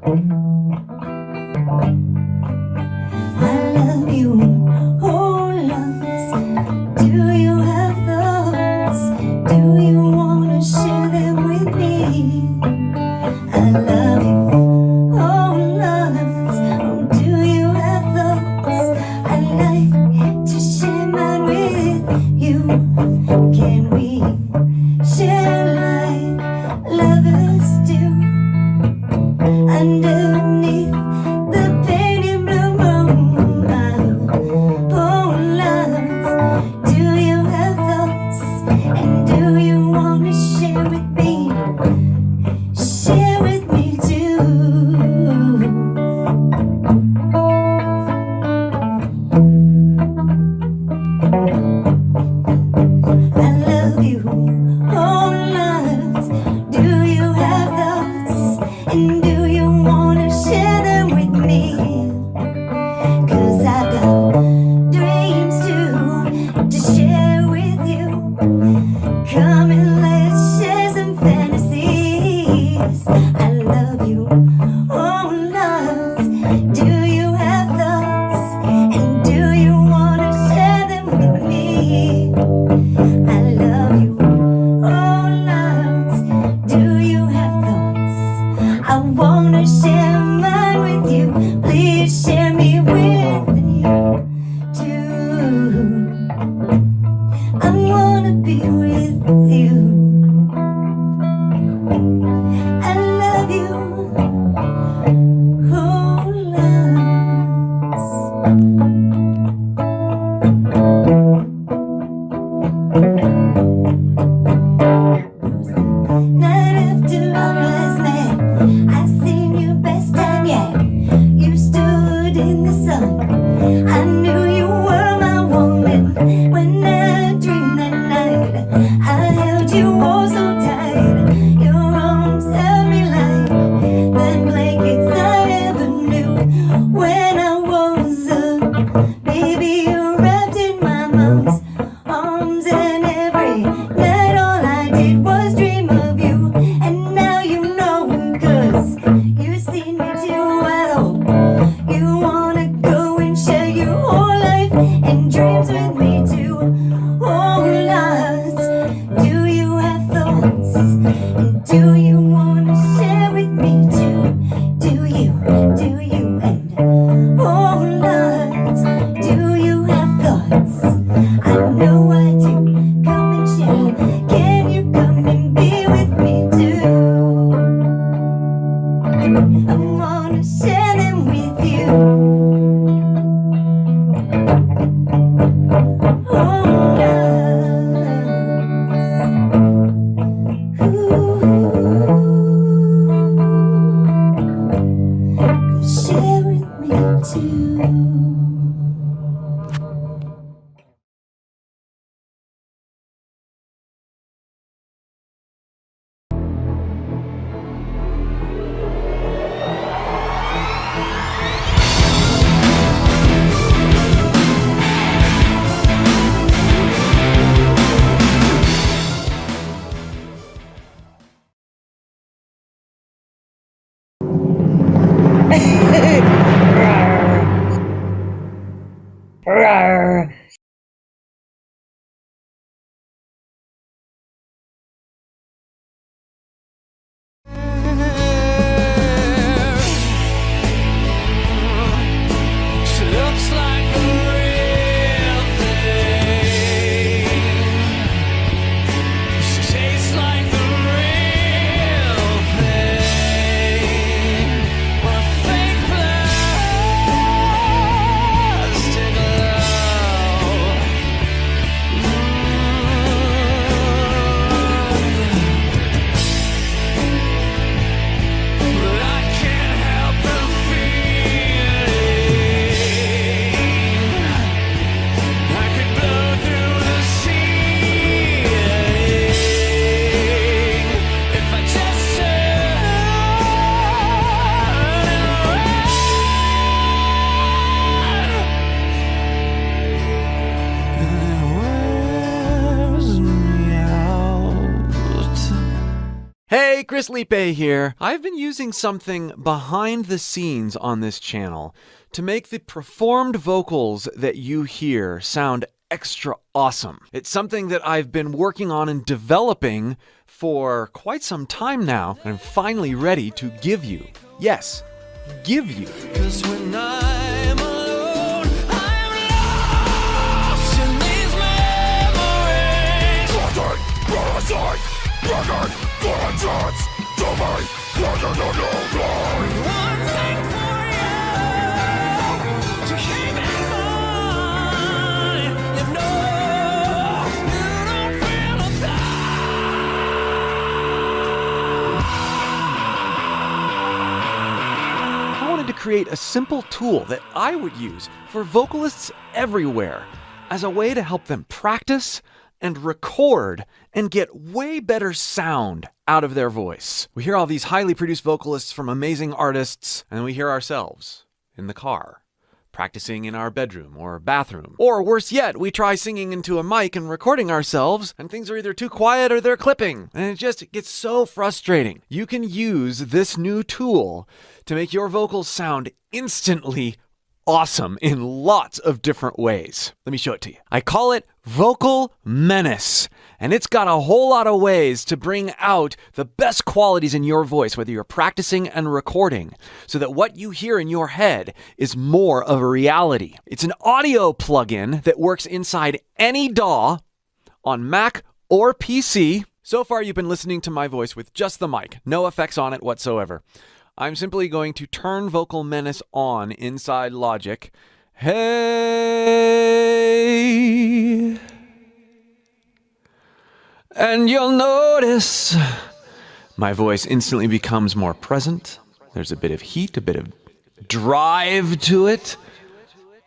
I love you, oh loves. Do you have thoughts? Do you wanna share them with me? I love you, oh loves. Oh, do you have thoughts? I'd like to share mine with you. Can we share like lovers do? Underneath the painted blue moon, oh loves, do you have thoughts? And do you want to share with me? Share with me too. I love you, oh loves. Do you have thoughts? And do you wanna share them with me? 'Cause I've got dreams to share with you. Come and let's share some fantasies. I love you, oh loves. Do you have thoughts? And do you wanna share them with me? I love you, oh loves. Do you have thoughts? I wanna share mine with you. Please share me with you too. I wanna be with you. I love you, oh loves. Night after our eyes met, I seen your best time yet. You stood in the sun. I knew you were my woman. When I dreamed that night, I held you Hey, Chris Liepe here. I've been using something behind the scenes on this channel to make the performed vocals that you hear sound extra awesome. It's something that I've been working on and developing for quite some time now, and I'm finally ready to give you. Yes, give you. 'Cause when I'm alone, I'm lost in these memories. One thing for you to keep in mind. You know you don't feel a thing. I wanted to create a simple tool that I would use for vocalists everywhere as a way to help them practice and record and get way better sound out of their voice. We hear all these highly produced vocalists from amazing artists, and we hear ourselves in the car, practicing in our bedroom or bathroom. Or worse yet, we try singing into a mic and recording ourselves, and things are either too quiet or they're clipping, and it just gets so frustrating. You can use this new tool to make your vocals sound instantly awesome in lots of different ways. Let me show it to you. I call it Vocal Menace, and it's got a whole lot of ways to bring out the best qualities in your voice, whether you're practicing and recording, so that what you hear in your head is more of a reality. It's an audio plugin that works inside any DAW on Mac or PC. So far, you've been listening to my voice with just the mic, no effects on it whatsoever. I'm simply going to turn Vocal Menace on inside Logic. Hey! And you'll notice my voice instantly becomes more present. There's a bit of heat, a bit of drive to it.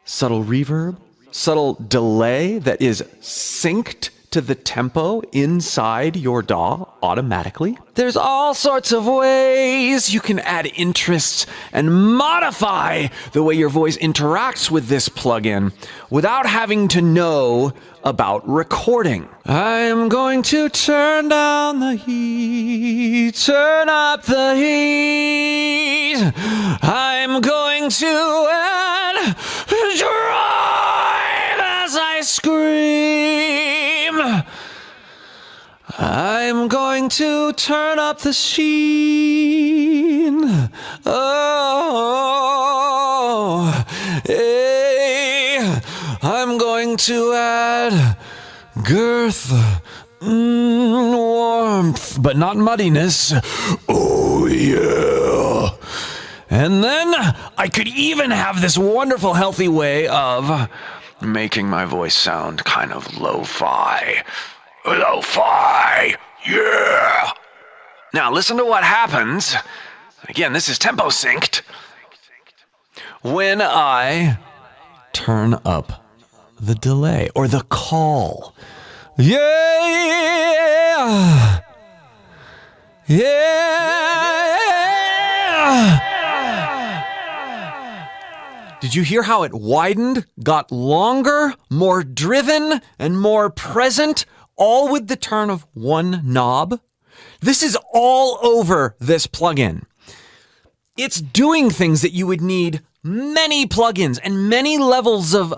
Subtle reverb, subtle delay that is synced to the tempo inside your DAW automatically. There's all sorts of ways you can add interest and modify the way your voice interacts with this plugin without having to know about recording. I'm going to turn down the heat, turn up the heat. I'm going to add drive as I scream. I'm going to turn up the sheen. Oh, hey. I'm going to add girth, warmth, but not muddiness. Oh, yeah. And then I could even have this wonderful, healthy way of making my voice sound kind of lo-fi. Lo-fi, yeah! Now listen to what happens. Again, this is tempo synced. When I turn up the delay or the call. Yeah! Yeah! Did you hear how it widened, got longer, more driven, and more present? All with the turn of one knob. This is all over this plugin. It's doing things that you would need many plugins and many levels of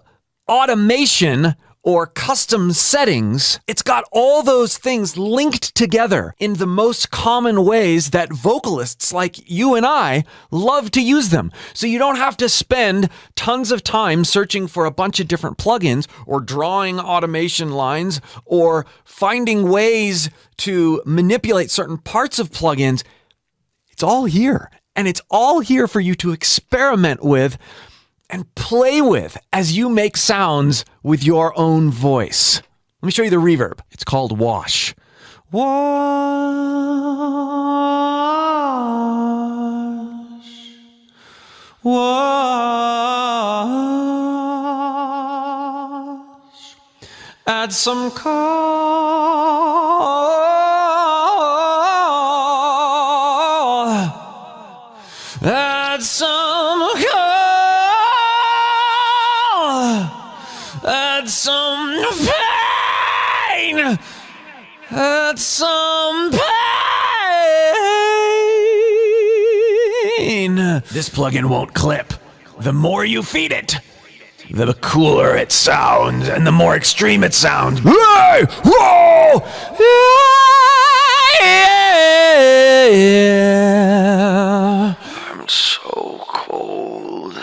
automation or custom settings. It's got all those things linked together in the most common ways that vocalists like you and I love to use them. So you don't have to spend tons of time searching for a bunch of different plugins or drawing automation lines or finding ways to manipulate certain parts of plugins. It's all here, and it's all here for you to experiment with and play with as you make sounds with your own voice. Let me show you the reverb. It's called Wash. Wash. Wash. Add some call. Add some call. Add some pain. Add some pain. plugin. This plugin won't clip. The more you feed it, the cooler it sounds and the more extreme it sounds. Hey! Whoa! Yeah! I'm so cold.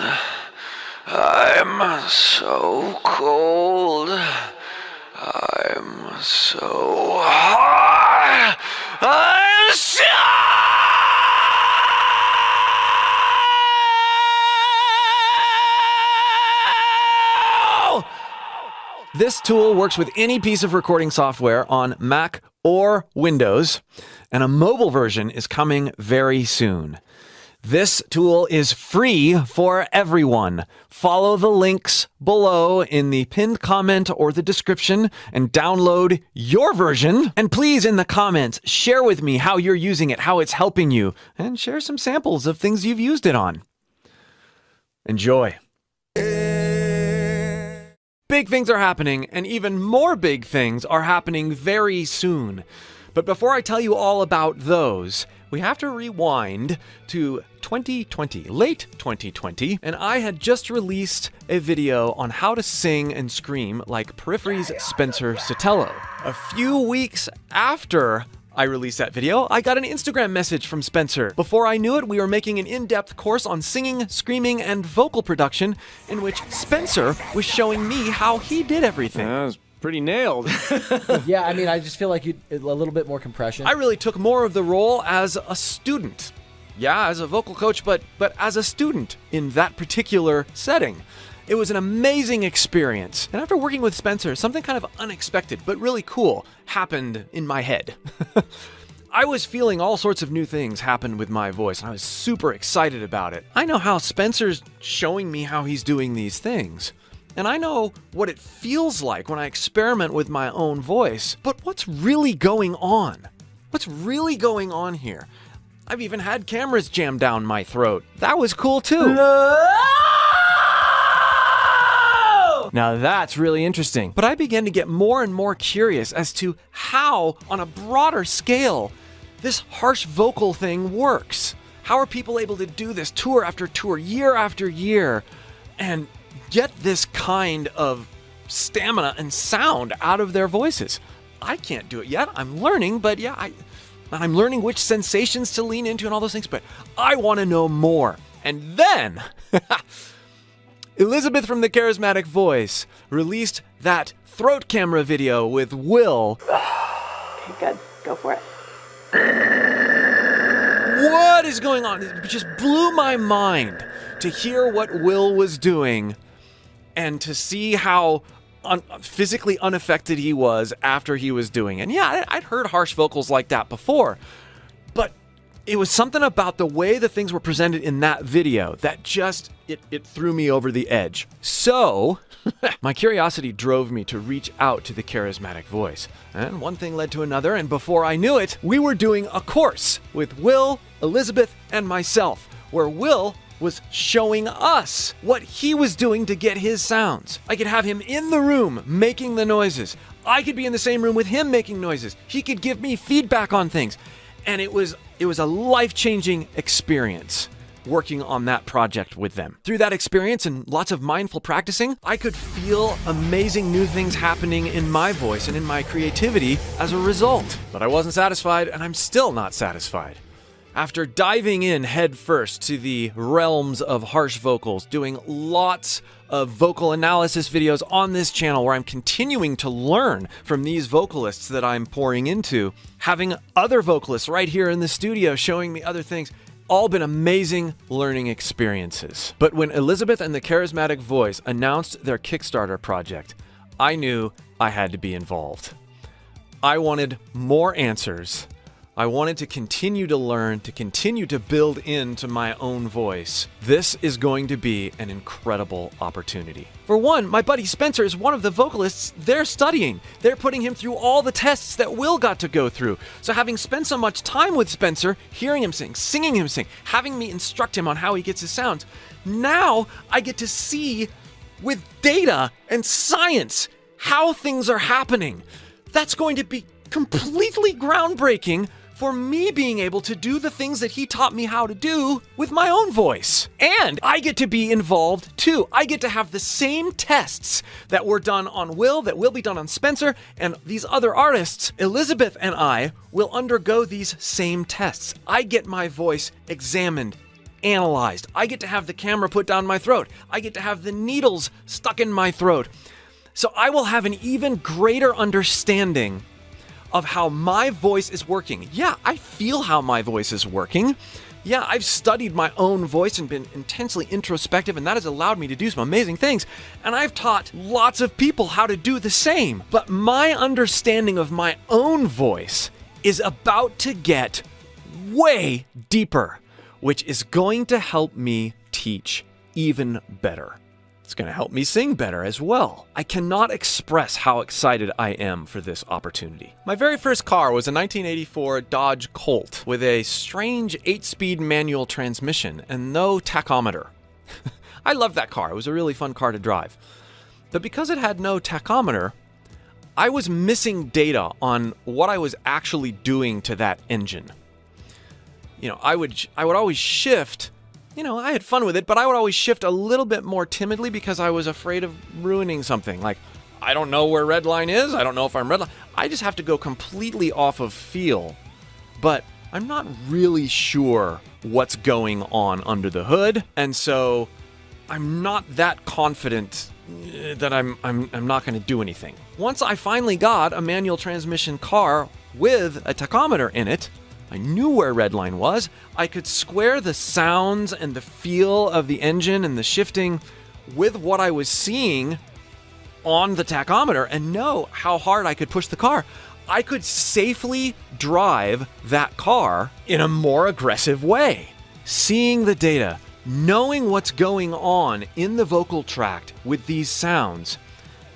I'm so cold. I'm so hot. I'm so... This tool works with any piece of recording software on Mac or Windows, and a mobile version is coming very soon. This tool is free for everyone. Follow the links below in the pinned comment or the description and download your version. And please, in the comments, share with me how you're using it, how it's helping you, and share some samples of things you've used it on. Enjoy. Big things are happening, and even more big things are happening very soon. But before I tell you all about those, we have to rewind to 2020, late 2020, and I had just released a video on how to sing and scream like Periphery's Spencer Sotelo. A few weeks after I released that video, I got an Instagram message from Spencer. Before I knew it, we were making an in-depth course on singing, screaming, and vocal production in which Spencer was showing me how he did everything. That was pretty nailed. Yeah, I mean, I just feel like a little bit more compression. I really took more of the role as a student. Yeah, as a vocal coach, but as a student in that particular setting. It was an amazing experience. And after working with Spencer, something kind of unexpected, but really cool, happened in my head. I was feeling all sorts of new things happen with my voice, and I was super excited about it. I know how Spencer's showing me how he's doing these things. And I know what it feels like when I experiment with my own voice. But what's really going on? What's really going on here? I've even had cameras jammed down my throat. That was cool too. Now that's really interesting. But I began to get more and more curious as to how, on a broader scale, this harsh vocal thing works. How are people able to do this tour after tour, year after year, and get this kind of stamina and sound out of their voices? I can't do it yet. I'm learning, but yeah, I'm learning which sensations to lean into and all those things, but I want to know more. And then... Elizabeth from The Charismatic Voice released that throat camera video with Will. Okay, good. Go for it. What is going on? It just blew my mind to hear what Will was doing and to see how physically unaffected he was after he was doing it. And yeah, I'd heard harsh vocals like that before, but it was something about the way the things were presented in that video that just, it threw me over the edge. So, my curiosity drove me to reach out to The Charismatic Voice. And one thing led to another, and before I knew it, we were doing a course with Will, Elizabeth, and myself, where Will was showing us what he was doing to get his sounds. I could have him in the room making the noises. I could be in the same room with him making noises. He could give me feedback on things. And it was a life-changing experience working on that project with them. Through that experience and lots of mindful practicing, I could feel amazing new things happening in my voice and in my creativity as a result. But I wasn't satisfied, and I'm still not satisfied. After diving in head first to the realms of harsh vocals, doing lots of vocal analysis videos on this channel where I'm continuing to learn from these vocalists that I'm pouring into, having other vocalists right here in the studio showing me other things, all been amazing learning experiences. But when Elizabeth and The Charismatic Voice announced their Kickstarter project, I knew I had to be involved. I wanted more answers. I wanted to continue to learn, to continue to build into my own voice. This is going to be an incredible opportunity. For one, my buddy Spencer is one of the vocalists they're studying. They're putting him through all the tests that Will got to go through. So having spent so much time with Spencer, hearing him sing, singing him sing, having me instruct him on how he gets his sounds, now I get to see with data and science how things are happening. That's going to be completely groundbreaking for me being able to do the things that he taught me how to do with my own voice. And I get to be involved too. I get to have the same tests that were done on Will, that will be done on Spencer, and these other artists. Elizabeth and I will undergo these same tests. I get my voice examined, analyzed. I get to have the camera put down my throat. I get to have the needles stuck in my throat. So I will have an even greater understanding of how my voice is working. Yeah, I feel how my voice is working. Yeah, I've studied my own voice and been intensely introspective, and that has allowed me to do some amazing things. And I've taught lots of people how to do the same. But my understanding of my own voice is about to get way deeper, which is going to help me teach even better. It's going to help me sing better as well. I cannot express how excited I am for this opportunity. My very first car was a 1984 Dodge Colt with a strange 8-speed manual transmission and no tachometer. I loved that car. It was a really fun car to drive. But because it had no tachometer, I was missing data on what I was actually doing to that engine. I would always shift. I had fun with it, but I would always shift a little bit more timidly because I was afraid of ruining something. Like, I don't know where red line is. I don't know if I'm red line. I just have to go completely off of feel. But I'm not really sure what's going on under the hood. And so I'm not that confident that I'm not going to do anything. Once I finally got a manual transmission car with a tachometer in it, I knew where red line was. I could square the sounds and the feel of the engine and the shifting with what I was seeing on the tachometer and know how hard I could push the car. I could safely drive that car in a more aggressive way. Seeing the data, knowing what's going on in the vocal tract with these sounds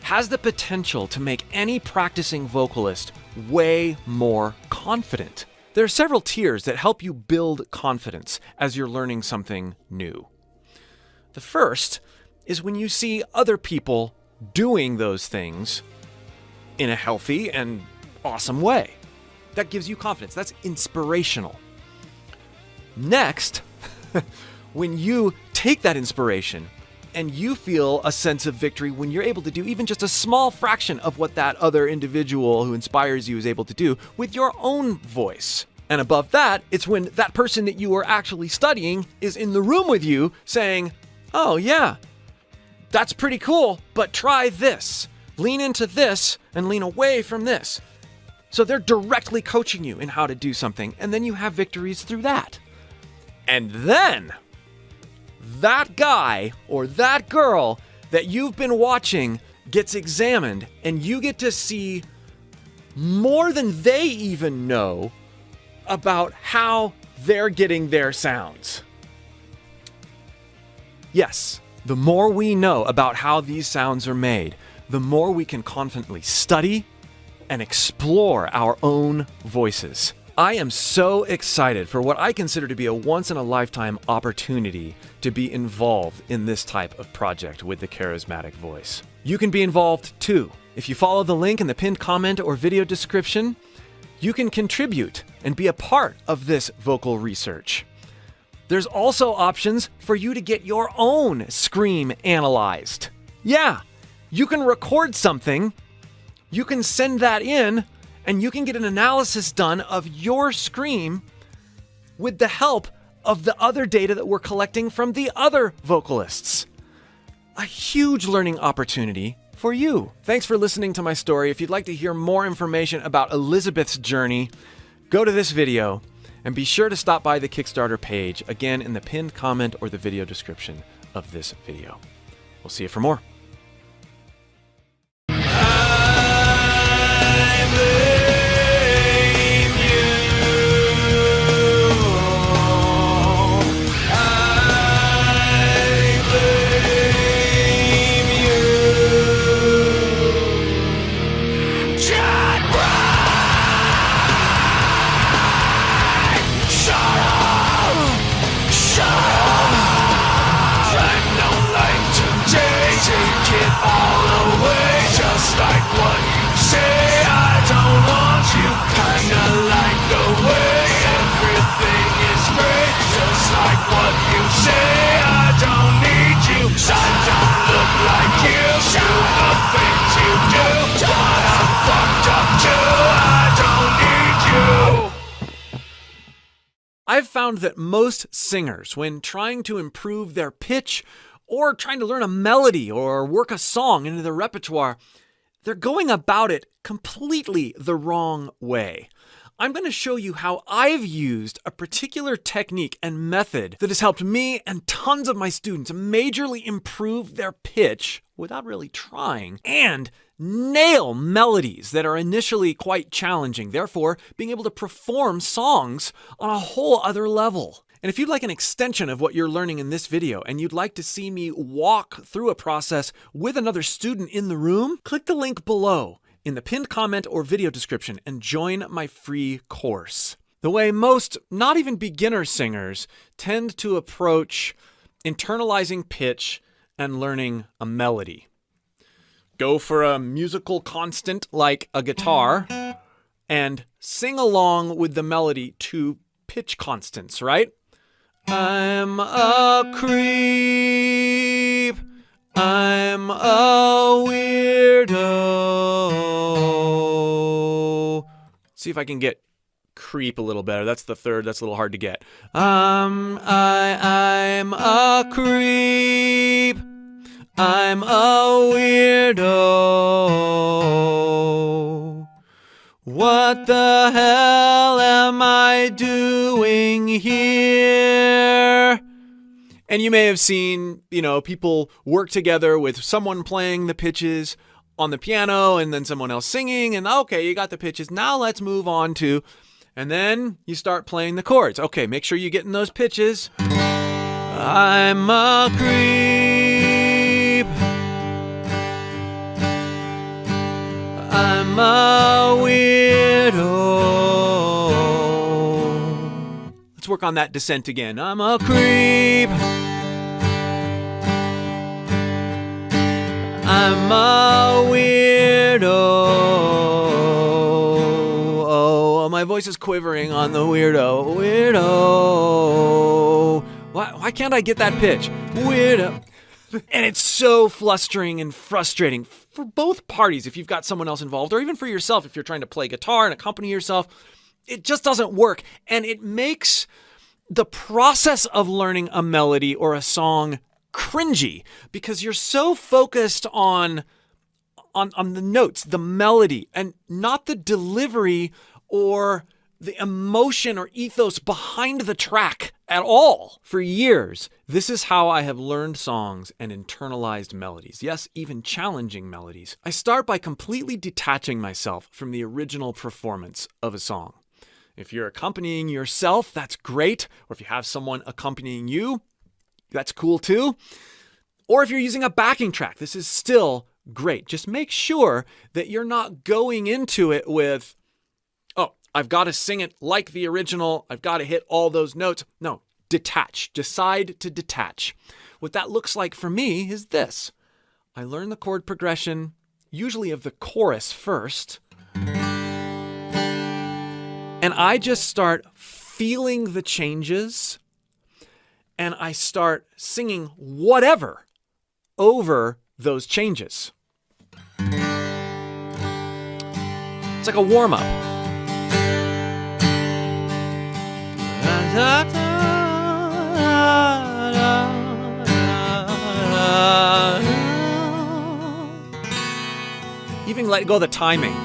has the potential to make any practicing vocalist way more confident. There are several tiers that help you build confidence as you're learning something new. The first is when you see other people doing those things in a healthy and awesome way. That gives you confidence. That's inspirational. Next, when you take that inspiration and you feel a sense of victory when you're able to do even just a small fraction of what that other individual who inspires you is able to do with your own voice. And above that, it's when that person that you are actually studying is in the room with you saying, oh yeah, that's pretty cool, but try this. Lean into this and lean away from this. So they're directly coaching you in how to do something, and then you have victories through that. And then that guy or that girl that you've been watching gets examined, and you get to see more than they even know about how they're getting their sounds. Yes, the more we know about how these sounds are made, the more we can confidently study and explore our own voices. I am so excited for what I consider to be a once-in-a-lifetime opportunity to be involved in this type of project with the Charismatic Voice. You can be involved too. If you follow the link in the pinned comment or video description, you can contribute and be a part of this vocal research. There's also options for you to get your own scream analyzed. Yeah, you can record something, you can send that in, and you can get an analysis done of your scream with the help of the other data that we're collecting from the other vocalists. A huge learning opportunity for you. Thanks for listening to my story. If you'd like to hear more information about Elizabeth's journey, go to this video and be sure to stop by the Kickstarter page, again in the pinned comment or the video description of this video. We'll see you for more. Shut up! I'm no like today. I've found that most singers, when trying to improve their pitch or trying to learn a melody or work a song into their repertoire, they're going about it completely the wrong way. I'm going to show you how I've used a particular technique and method that has helped me and tons of my students majorly improve their pitch without really trying and nail melodies that are initially quite challenging, therefore being able to perform songs on a whole other level. And if you'd like an extension of what you're learning in this video and you'd like to see me walk through a process with another student in the room, click the link below in the pinned comment or video description and join my free course. The way most, not even beginner singers, tend to approach internalizing pitch and learning a melody. Go for a musical constant like a guitar and sing along with the melody to pitch constants, right? I'm a creep. I'm a weirdo. See if I can get creep a little better. That's the third. That's a little hard to get. I'm a creep. I'm a weirdo. What the hell am I doing here? And you may have seen, people work together with someone playing the pitches on the piano and then someone else singing. And okay, you got the pitches. Now let's move on to, and then you start playing the chords. Okay, make sure you get in those pitches. I'm a creep. I'm a weirdo. Let's work on that descent again. I'm a creep. I'm a weirdo. Oh, my voice is quivering on the weirdo. Weirdo. Why can't I get that pitch? Weirdo. And it's so flustering and frustrating for both parties if you've got someone else involved, or even for yourself if you're trying to play guitar and accompany yourself. It just doesn't work. And it makes the process of learning a melody or a song cringy because you're so focused on the notes, the melody, and not the delivery or the emotion or ethos behind the track at all. For years, this is how I have learned songs and internalized melodies. Yes, even challenging melodies. I start by completely detaching myself from the original performance of a song. If you're accompanying yourself, that's great. Or if you have someone accompanying you, that's cool too. Or if you're using a backing track, this is still great. Just make sure that you're not going into it with, oh, I've got to sing it like the original. I've got to hit all those notes. No, detach. Decide to detach. What that looks like for me is this. I learn the chord progression, usually of the chorus first, and I just start feeling the changes, and I start singing whatever over those changes. It's like a warm-up. Even let go of the timing.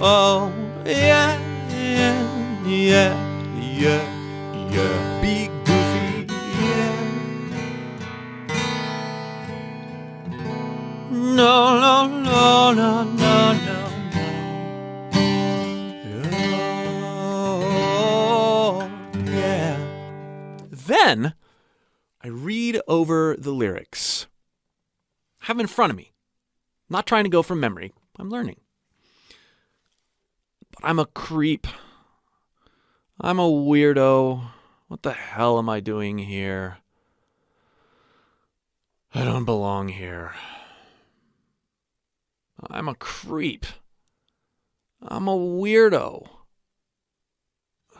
Oh, yeah, yeah, yeah, yeah, yeah. Be goofy, yeah. No, no, no, no, no, no, no. Oh, yeah. Then I read over the lyrics. I have them in front of me. Not trying to go from memory. I'm learning. But I'm a creep. I'm a weirdo. What the hell am I doing here? I don't belong here. I'm a creep. I'm a weirdo.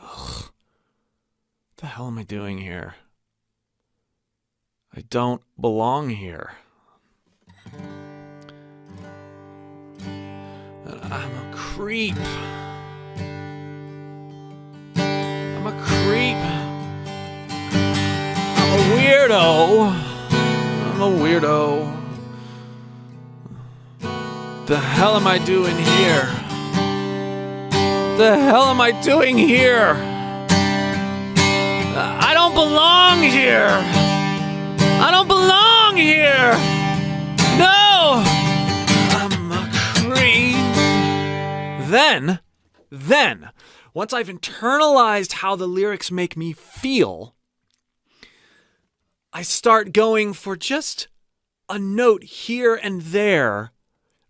Ugh. What the hell am I doing here? I don't belong here. I'm a creep. I'm a creep. I'm a weirdo. I'm a weirdo. The hell am I doing here? The hell am I doing here? I don't belong here. I don't belong here. No. I'm a creep. Then, once I've internalized how the lyrics make me feel, I start going for just a note here and there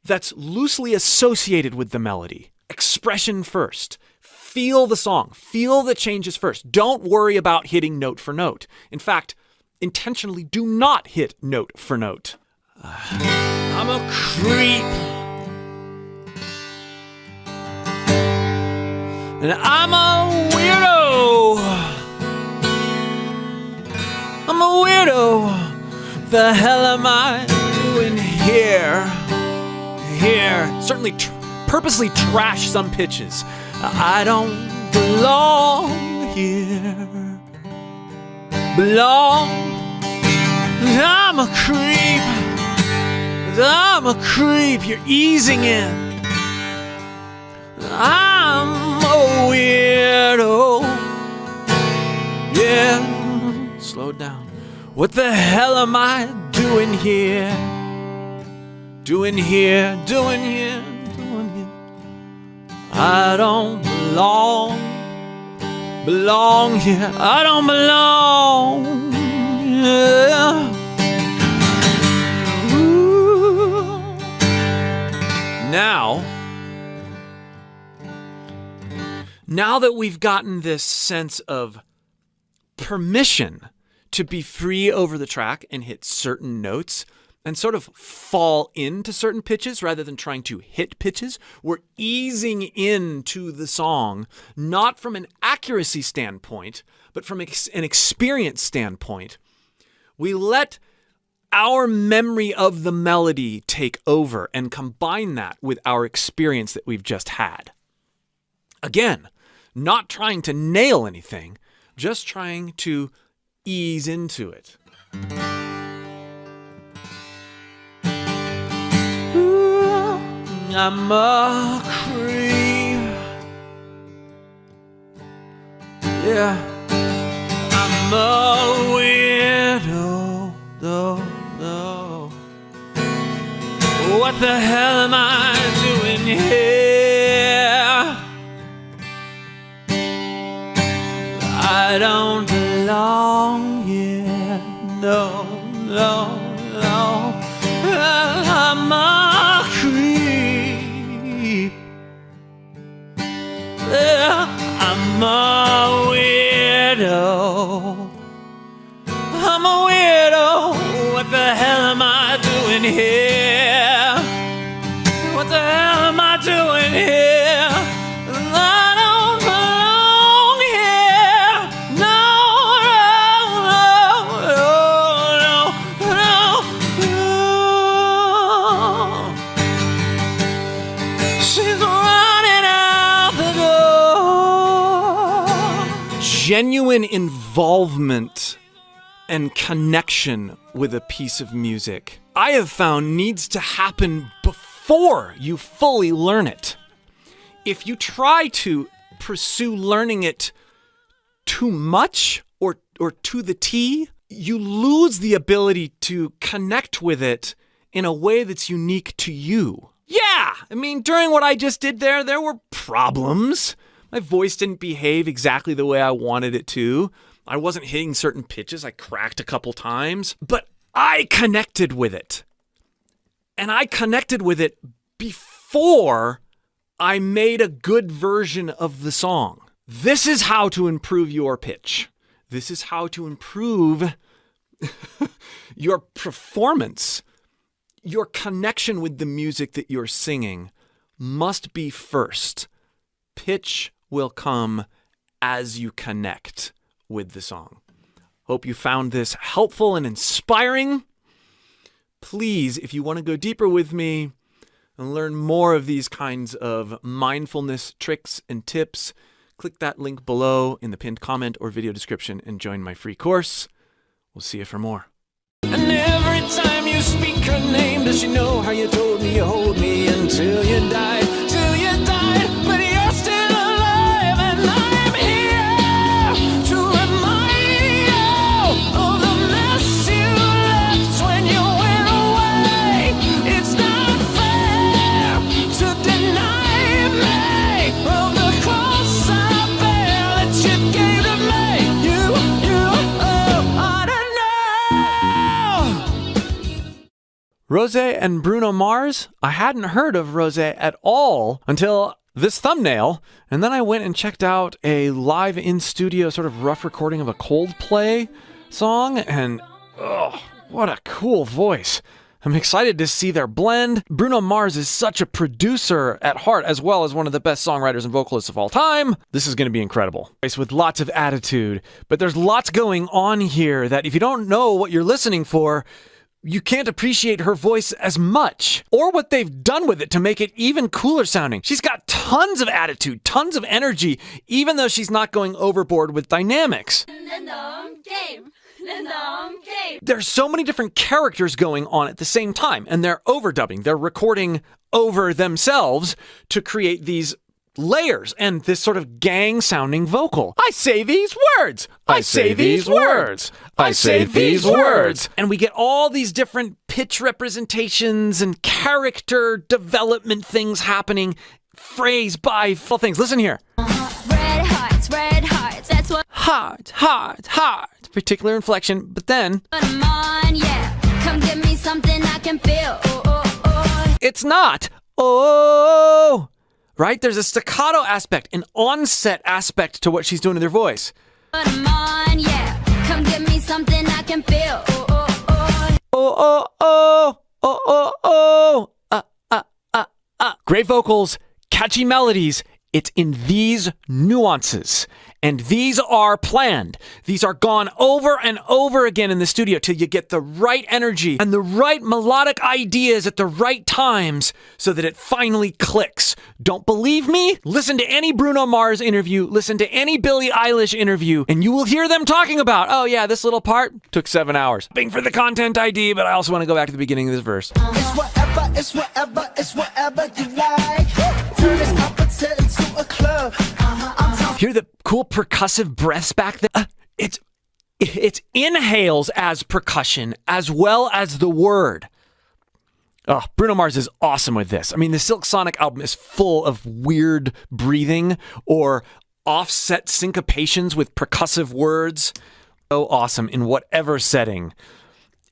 that's loosely associated with the melody. Expression first. Feel the song. Feel the changes first. Don't worry about hitting note for note. In fact, intentionally do not hit note for note. I'm a creep. And I'm a weirdo. I'm a weirdo. The hell am I doing here? Certainly purposely trash some pitches. I don't belong here. I'm a creep. I'm a creep. You're easing in. I'm a weirdo. Yeah, slow down. What the hell am I doing here? Doing here. I don't belong here. I don't belong. Yeah. Ooh. Now that we've gotten this sense of permission to be free over the track and hit certain notes and sort of fall into certain pitches rather than trying to hit pitches, we're easing into the song, not from an accuracy standpoint, but from an experience standpoint. We let our memory of the melody take over and combine that with our experience that we've just had. Again, not trying to nail anything, just trying to ease into it. I'm a creep. Yeah, I'm a weirdo. Though. What the hell am I doing here? I don't belong here. No. I'm a creep. Yeah, I'm a weirdo. I'm a weirdo. What the hell am I doing here? What the hell am I doing here? I don't belong here. No. She's running out the door. Genuine involvement and connection with a piece of music, I have found, needs to happen before you fully learn it. If you try to pursue learning it too much or to the T, you lose the ability to connect with it in a way that's unique to you. Yeah, I mean, during what I just did there were problems. My voice didn't behave exactly the way I wanted it to. I wasn't hitting certain pitches. I cracked a couple times, but I connected with it. And I connected with it before I made a good version of the song. This is how to improve your pitch. This is how to improve your performance. Your connection with the music that you're singing must be first. Pitch will come as you connect with the song. Hope you found this helpful and inspiring. Please, if you want to go deeper with me and learn more of these kinds of mindfulness tricks and tips, click that link below in the pinned comment or video description and join my free course. We'll see you for more. And every time you speak her name, does she know how you told me you hold me until you died? Till you died, but you're still alive, and I'm here to remind you of the mess you left when you went away. It's not fair to deny me of the cross I bear that you gave to me. I don't know. Rose and Bruno Mars? I hadn't heard of Rose at all until this thumbnail, and then I went and checked out a live in-studio sort of rough recording of a Coldplay song, and what a cool voice. I'm excited to see their blend. Bruno Mars is such a producer at heart, as well as one of the best songwriters and vocalists of all time. This is going to be incredible. It's with lots of attitude, but there's lots going on here that if you don't know what you're listening for, you can't appreciate her voice as much, or what they've done with it to make it even cooler sounding. She's got tons of attitude, tons of energy, even though she's not going overboard with dynamics. There's so many different characters going on at the same time, and they're overdubbing. They're recording over themselves to create these layers and this sort of gang-sounding vocal. I say these words. I say these words. I say these words. And we get all these different pitch representations and character development things happening, phrase by things. Listen here. Red hearts, that's what Heart. Particular inflection, but then I'm on, yeah. Come give me something I can feel. it's not. Oh. Right? There's a staccato aspect, an onset aspect to what she's doing in her voice. But I'm on, yeah. Come give me something I can feel. Great vocals, catchy melodies. It's in these nuances. And these are planned. These are gone over and over again in the studio till you get the right energy and the right melodic ideas at the right times so that it finally clicks. Don't believe me? Listen to any Bruno Mars interview, listen to any Billie Eilish interview, and you will hear them talking about, oh yeah, this little part took 7 hours. Bing for the content ID, but I also want to go back to the beginning of this verse. It's whatever you like. Turn this opposite into a club. Hear the cool percussive breaths back there? It's inhales as percussion as well as the word. Oh, Bruno Mars is awesome with this. I mean, the Silk Sonic album is full of weird breathing or offset syncopations with percussive words. So awesome in whatever setting.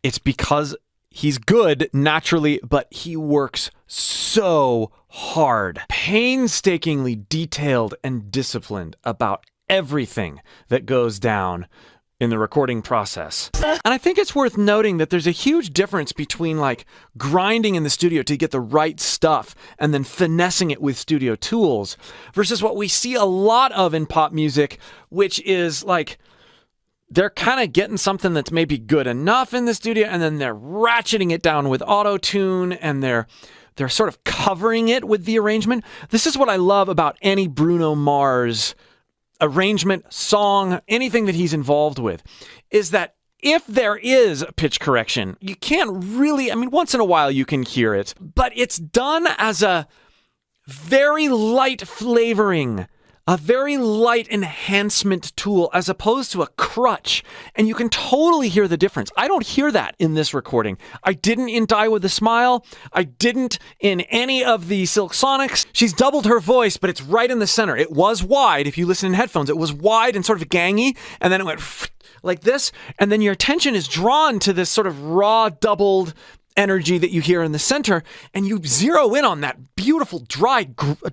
It's because he's good naturally, but he works so hard, painstakingly detailed and disciplined about everything that goes down in the recording process. And I think it's worth noting that there's a huge difference between like grinding in the studio to get the right stuff and then finessing it with studio tools versus what we see a lot of in pop music, which is like they're kind of getting something that's maybe good enough in the studio and then they're ratcheting it down with auto-tune and they're sort of covering it with the arrangement. This is what I love about any Bruno Mars arrangement, song, anything that he's involved with, is that if there is a pitch correction, you can't really, I mean, once in a while you can hear it, but it's done as a very light flavoring, a very light enhancement tool as opposed to a crutch. And you can totally hear the difference. I don't hear that in this recording. I didn't in Die With a Smile. I didn't in any of the Silk Sonics. She's doubled her voice, but it's right in the center. It was wide. If you listen in headphones, it was wide and sort of gangy. And then it went like this. And then your attention is drawn to this sort of raw, doubled energy that you hear in the center. And you zero in on that beautiful, dry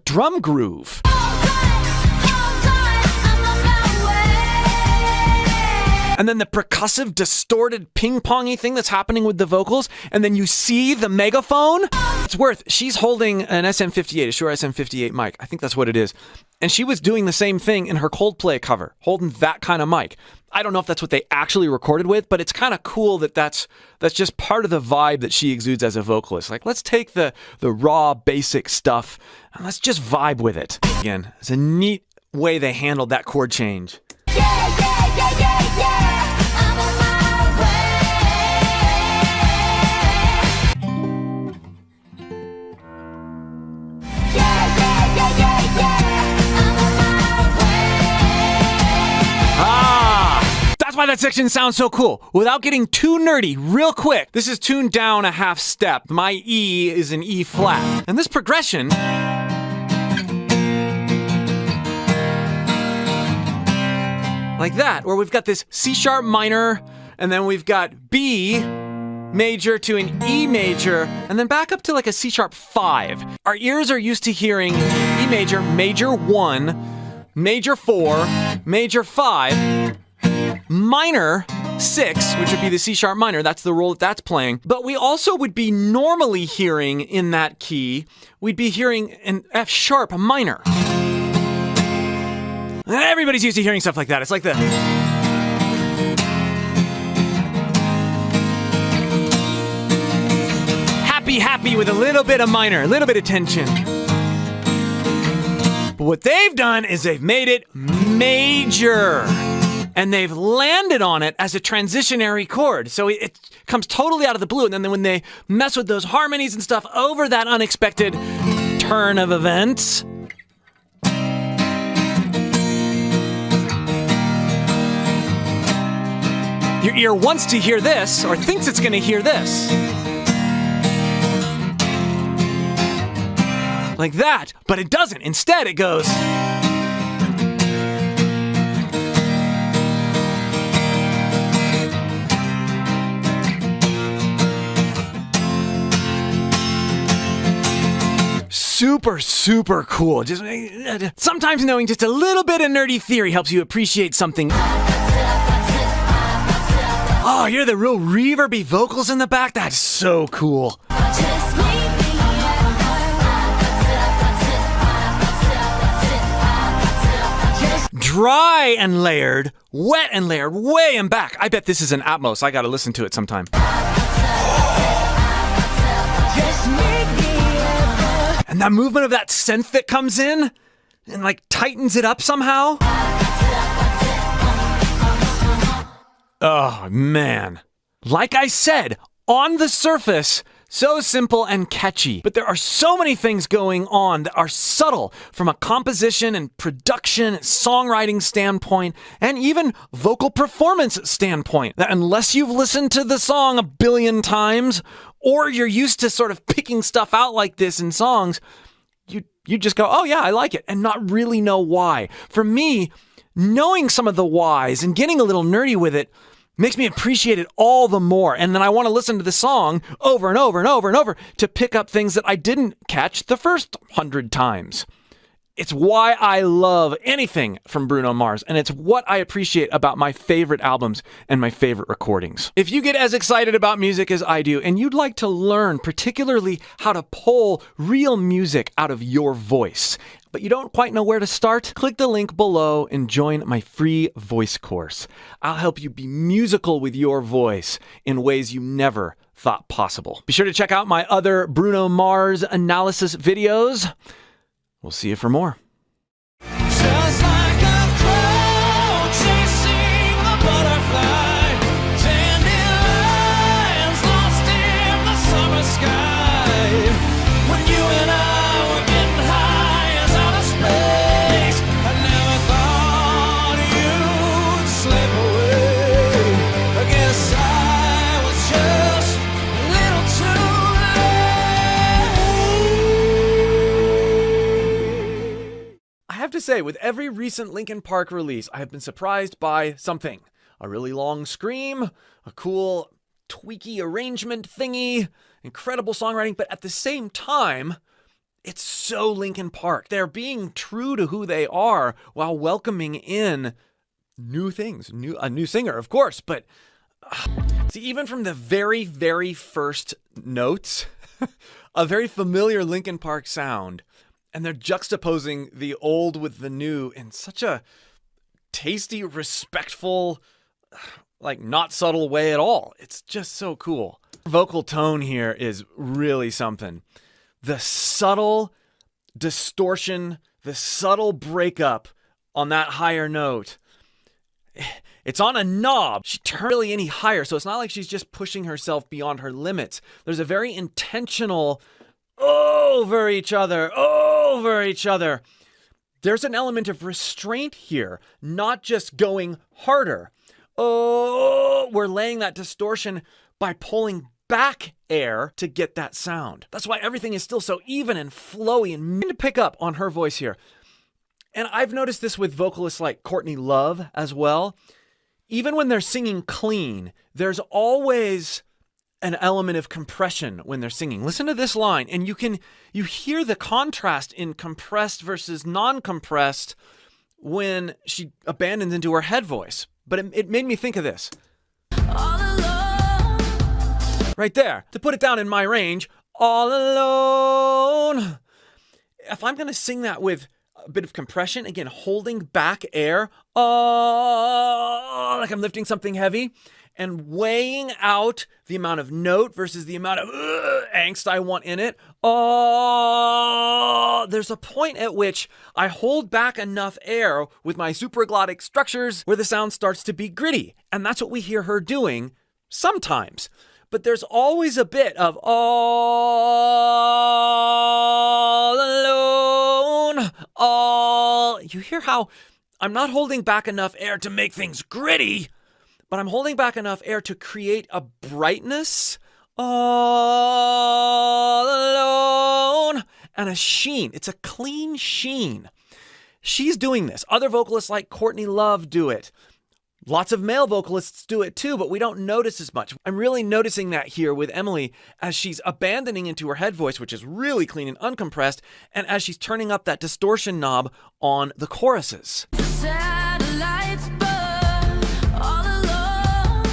drum groove. And then the percussive, distorted, ping-pongy thing that's happening with the vocals. And then you see the megaphone. It's worth, she's holding an SM58, a Shure SM58 mic. I think that's what it is. And she was doing the same thing in her Coldplay cover, holding that kind of mic. I don't know if that's what they actually recorded with, but it's kind of cool that that's just part of the vibe that she exudes as a vocalist. Like, let's take the raw, basic stuff and let's just vibe with it. Again, it's a neat way they handled that chord change. I'm on my That's why that section sounds so cool. Without getting too nerdy, real quick, this is tuned down a half step. My E is an E flat. And this progression like that, where we've got this C sharp minor, and then we've got B major to an E major, and then back up to like a C sharp 5. Our ears are used to hearing E major, major 1, major 4, major 5, minor 6, which would be the C sharp minor. That's the role that's playing. But we also would be normally hearing in that key, we'd be hearing an F sharp minor. Everybody's used to hearing stuff like that. It's like the... happy with a little bit of minor, a little bit of tension. But what they've done is they've made it major. And they've landed on it as a transitionary chord. So it comes totally out of the blue. And then when they mess with those harmonies and stuff over that unexpected turn of events, your ear wants to hear this, or thinks it's going to hear this. Like that, but it doesn't. Instead, it goes... super, super cool. Just sometimes knowing just a little bit of nerdy theory helps you appreciate something. Oh, you're the real reverby vocals in the back? That's so cool. Dry and layered, wet and layered, way in back. I bet this is an Atmos. I gotta listen to it sometime. And that movement of that synth that comes in and like tightens it up somehow. Oh, man. Like I said, on the surface, so simple and catchy. But there are so many things going on that are subtle from a composition and production, songwriting standpoint, and even vocal performance standpoint, that unless you've listened to the song a billion times, or you're used to sort of picking stuff out like this in songs, you just go, oh yeah, I like it, and not really know why. For me, knowing some of the whys and getting a little nerdy with it makes me appreciate it all the more. And then I want to listen to the song over and over and over and over to pick up things that I didn't catch the first 100 times. It's why I love anything from Bruno Mars, and it's what I appreciate about my favorite albums and my favorite recordings. If you get as excited about music as I do, and you'd like to learn particularly how to pull real music out of your voice, but you don't quite know where to start, click the link below and join my free voice course. I'll help you be musical with your voice in ways you never thought possible. Be sure to check out my other Bruno Mars analysis videos. We'll see you for more. Just like a crow chasing the butterfly, dandelions lost in the summer sky. When you and I were getting high as outer space, I never thought you'd slip away. I guess I was just a little too I have to say, with every recent Linkin Park release, I have been surprised by something. A really long scream, a cool tweaky arrangement thingy, incredible songwriting, but at the same time, it's so Linkin Park. They're being true to who they are while welcoming in new things, a new singer, of course, but see, even from the very, very first notes, a very familiar Linkin Park sound, and they're juxtaposing the old with the new in such a tasty, respectful, like not subtle way at all. It's just so cool. Vocal tone here is really something. The subtle distortion, the subtle breakup on that higher note. It's on a knob. She turned really any higher, so it's not like she's just pushing herself beyond her limits. There's a very intentional over each other. There's an element of restraint here, not just going harder. Oh, we're laying that distortion by pulling back air to get that sound. That's why everything is still so even and flowy and to pick up on her voice here. And I've noticed this with vocalists like Courtney Love as well. Even when they're singing clean, there's always an element of compression when they're singing. Listen to this line, and you hear the contrast in compressed versus non-compressed when she abandons into her head voice. But it made me think of this. Right there. To put it down in my range, all alone. If I'm going to sing that with a bit of compression, again, holding back air, like I'm lifting something heavy, and weighing out the amount of note versus the amount of angst I want in it. There's a point at which I hold back enough air with my supraglottic structures where the sound starts to be gritty. And that's what we hear her doing sometimes. But there's always a bit of all alone, all. You hear how I'm not holding back enough air to make things gritty, but I'm holding back enough air to create a brightness, all alone, and a sheen. It's a clean sheen. She's doing this. Other vocalists like Courtney Love do it. Lots of male vocalists do it too, but we don't notice as much. I'm really noticing that here with Emily as she's abandoning into her head voice, which is really clean and uncompressed, and as she's turning up that distortion knob on the choruses. Satellites burn all alone.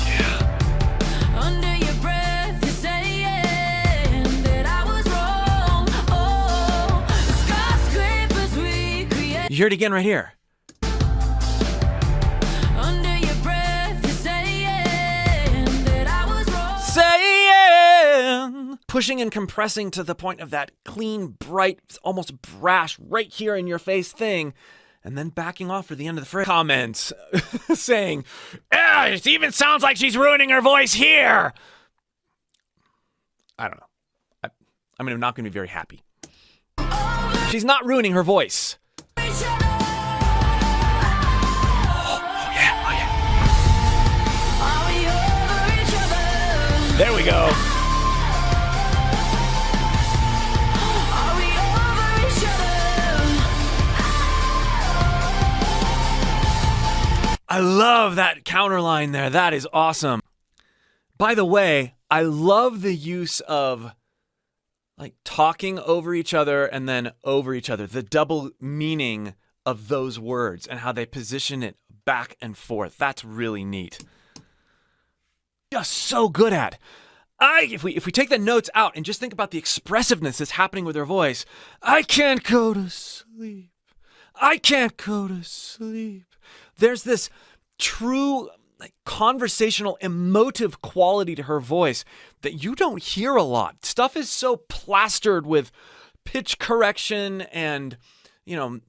Yeah. Under your breath, you're saying that I was wrong. Oh, skyscrapers we create. You hear it again right here. Under your breath, you're saying that I was wrong. Saying, pushing and compressing to the point of that clean, bright, almost brash, right here in your face thing, and then backing off for the end of the phrase. Comments saying, it even sounds like she's ruining her voice here. I don't know. I'm not going to be very happy. She's not ruining her voice. Are we over each other? There we go. Are we over each other? I love that counterline there. That is awesome. By the way, I love the use of like talking over each other and then over each other. The double meaning of those words and how they position it back and forth. That's really neat. Just so good at. If we take the notes out and just think about the expressiveness that's happening with her voice, I can't go to sleep. I can't go to sleep. There's this true like conversational, emotive quality to her voice that you don't hear a lot. Stuff is so plastered with pitch correction and,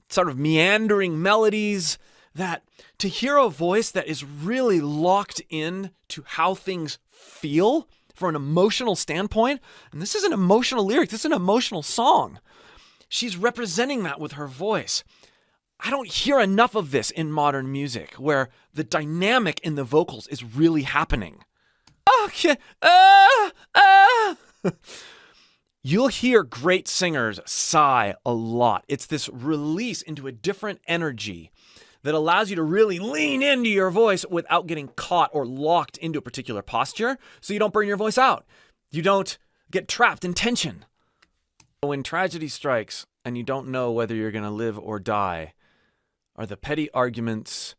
sort of meandering melodies that to hear a voice that is really locked in to how things feel from an emotional standpoint, and this is an emotional lyric, this is an emotional song. She's representing that with her voice. I don't hear enough of this in modern music where the dynamic in the vocals is really happening. Okay. You'll hear great singers sigh a lot. It's this release into a different energy that allows you to really lean into your voice without getting caught or locked into a particular posture, so you don't burn your voice out. You don't get trapped in tension. When tragedy strikes and you don't know whether you're going to live or die, are the petty arguments,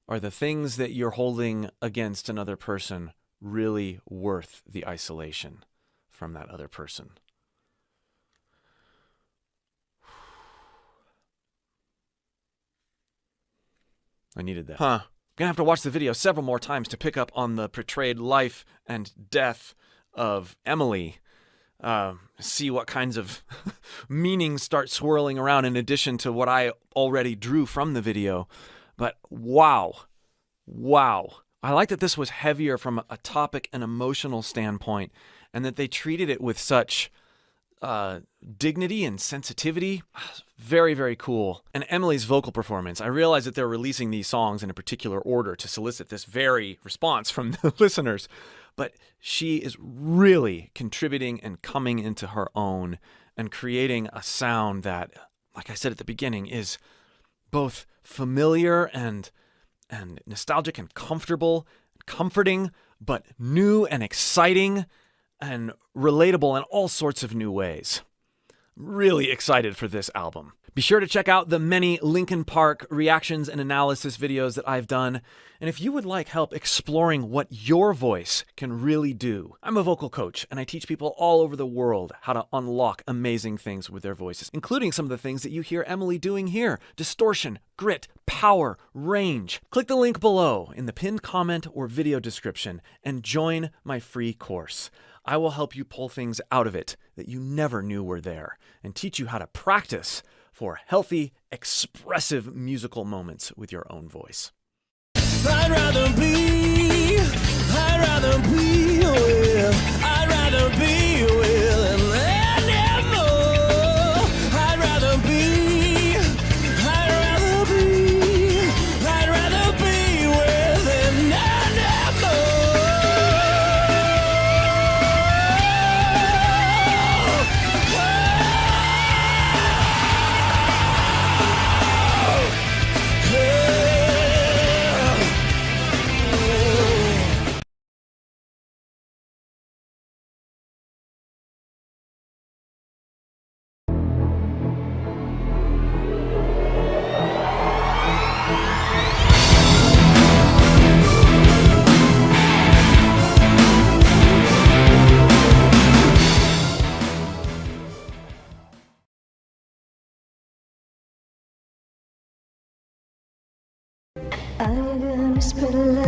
are the things that you're holding against another person really worth the isolation from that other person? I needed that. Gonna have to watch the video several more times to pick up on the portrayed life and death of Emily. See what kinds of meanings start swirling around in addition to what I already drew from the video. But wow. I like that this was heavier from a topic and emotional standpoint, and that they treated it with such dignity and sensitivity. Very, very cool. And Emily's vocal performance. I realize that they're releasing these songs in a particular order to solicit this very response from the listeners, but she is really contributing and coming into her own and creating a sound that, like I said at the beginning, is both familiar and nostalgic and comfortable, comforting, but new and exciting and relatable in all sorts of new ways. Really excited for this album. Be sure to check out the many Linkin Park reactions and analysis videos that I've done. And if you would like help exploring what your voice can really do, I'm a vocal coach and I teach people all over the world how to unlock amazing things with their voices, including some of the things that you hear Emily doing here: distortion, grit, power, range. Click the link below in the pinned comment or video description and join my free course. I will help you pull things out of it that you never knew were there and teach you how to practice for healthy, expressive musical moments with your own voice. I'd rather be with, I'd rather be with an animal. I'd rather be with an I'm gonna spread love